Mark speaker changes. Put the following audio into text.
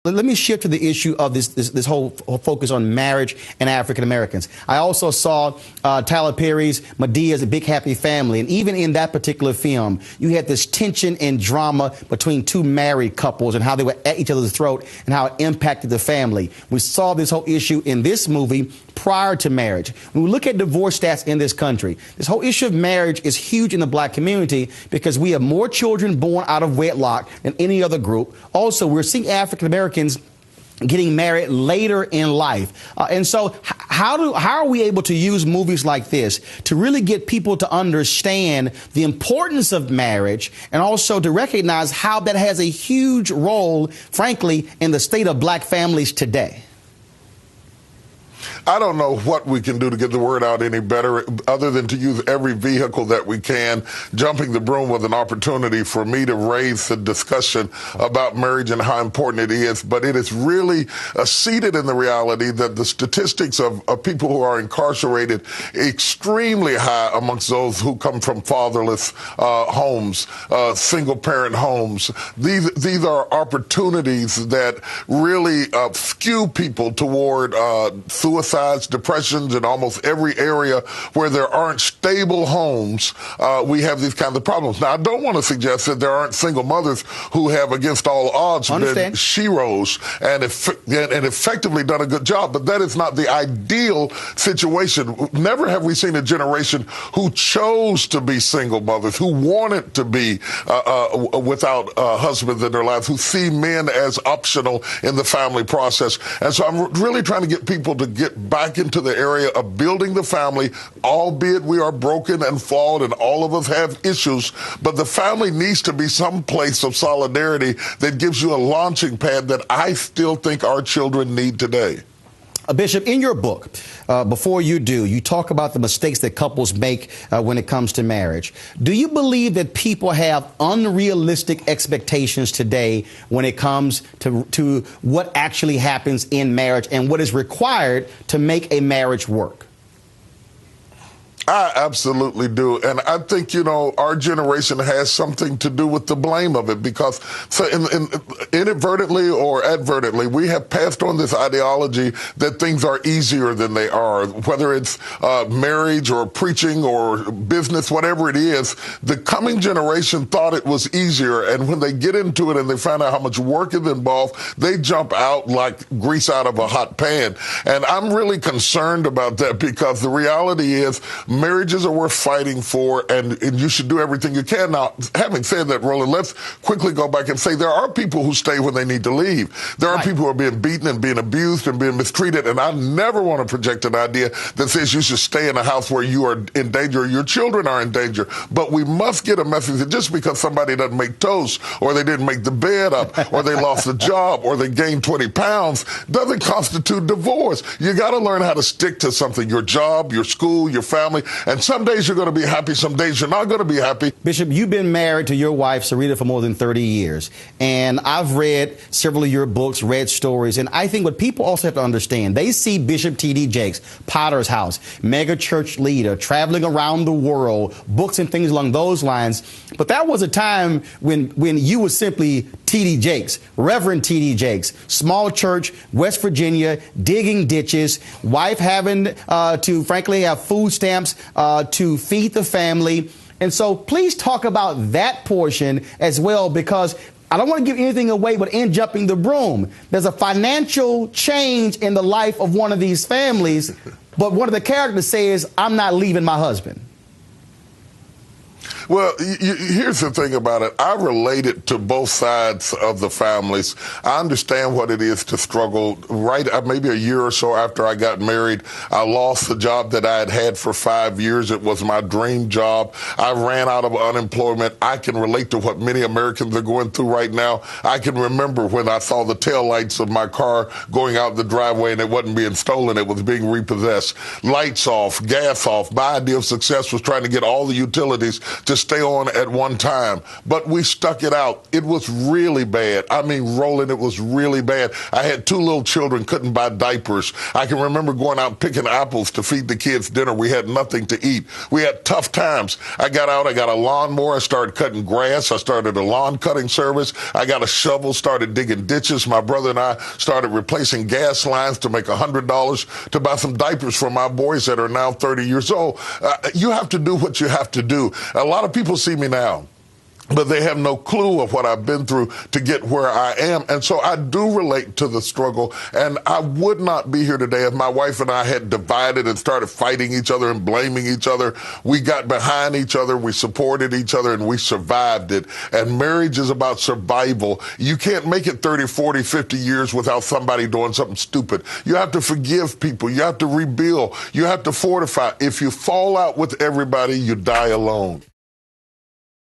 Speaker 1: Let me shift to the issue of this whole focus on marriage and African Americans. I also saw Tyler Perry's Medea's A Big Happy Family, and even in that particular film, you had this tension and drama between two married couples and how they were at each other's throat and how it impacted the family. We saw this whole issue in this movie prior to marriage. When we look at divorce stats in this country, this whole issue of marriage is huge in the black community because we have more children born out of wedlock than any other group. Also, we're seeing African Americans getting married later in life. And so how are we able to use movies like this to really get people to understand the importance of marriage and also to recognize how that has a huge role, frankly, in the state of black families today?
Speaker 2: I don't know what we can do to get the word out any better other than to use every vehicle that we can. Jumping the broom was an opportunity for me to raise the discussion about marriage and how important it is. But it is really seated in the reality that the statistics of people who are incarcerated extremely high amongst those who come from fatherless homes, single parent homes. These are opportunities that really skew people toward suicides, depressions, in almost every area where there aren't stable homes. We have these kinds of problems. Now, I don't want to suggest that there aren't single mothers who have, against all odds, been sheroes and effectively done a good job, but that is not the ideal situation. Never have we seen a generation who chose to be single mothers, who wanted to be without husbands in their lives, who see men as optional in the family process. And so I'm really trying to get people to get back into the area of building the family, albeit we are broken and flawed and all of us have issues, but the family needs to be some place of solidarity that gives you a launching pad that I still think our children need today.
Speaker 1: Bishop, in your book, Before You Do, you talk about the mistakes that couples make when it comes to marriage. Do you believe that people have unrealistic expectations today when it comes to what actually happens in marriage and what is required to make a marriage work?
Speaker 2: I absolutely do. And I think, our generation has something to do with the blame of it because inadvertently or advertently, we have passed on this ideology that things are easier than they are, whether it's marriage or preaching or business, whatever it is. The coming generation thought it was easier. And when they get into it and they find out how much work is involved, they jump out like grease out of a hot pan. And I'm really concerned about that because the reality is, marriages are worth fighting for, and you should do everything you can. Now, having said that, Roland, let's quickly go back and say there are people who stay when they need to leave. There are people who are being beaten and being abused and being mistreated, and I never want to project an idea that says you should stay in a house where you are in danger or your children are in danger. But we must get a message that just because somebody doesn't make toast or they didn't make the bed up or they lost a job or they gained 20 pounds doesn't constitute divorce. You got to learn how to stick to something, your job, your school, your family. And some days you're going to be happy, some days you're not going to be happy.
Speaker 1: Bishop, you've been married to your wife, Sarita, for more than 30 years. And I've read several of your books, read stories. And I think what people also have to understand, they see Bishop T.D. Jakes, Potter's House, mega church leader, traveling around the world, books and things along those lines. But that was a time when you were simply T.D. Jakes, Reverend T.D. Jakes, small church, West Virginia, digging ditches, wife having to, frankly, have food stamps to feed the family. And so please talk about that portion as well, because I don't want to give anything away, but in jumping the broom, there's a financial change in the life of one of these families. But one of the characters says, I'm not leaving my husband.
Speaker 2: Well, here's the thing about it. I related to both sides of the families. I understand what it is to struggle. Maybe a year or so after I got married, I lost the job that I had had for 5 years. It was my dream job. I ran out of unemployment. I can relate to what many Americans are going through right now. I can remember when I saw the taillights of my car going out the driveway and it wasn't being stolen. It was being repossessed. Lights off, gas off. My idea of success was trying to get all the utilities to stay on at one time, but we stuck it out. It was really bad. I mean, Roland, it was really bad. I had 2 little children, couldn't buy diapers. I can remember going out picking apples to feed the kids dinner. We had nothing to eat. We had tough times. I got out, I got a lawnmower, I started cutting grass, I started a lawn cutting service, I got a shovel, started digging ditches. My brother and I started replacing gas lines to make $100 to buy some diapers for my boys that are now 30 years old. You have to do what you have to do. A lot of people see me now, but they have no clue of what I've been through to get where I am. And so I do relate to the struggle. And I would not be here today if my wife and I had divided and started fighting each other and blaming each other. We got behind each other, we supported each other, and we survived it. And marriage is about survival. You can't make it 30, 40, 50 years without somebody doing something stupid. You have to forgive people. You have to rebuild. You have to fortify. If you fall out with everybody, you die alone.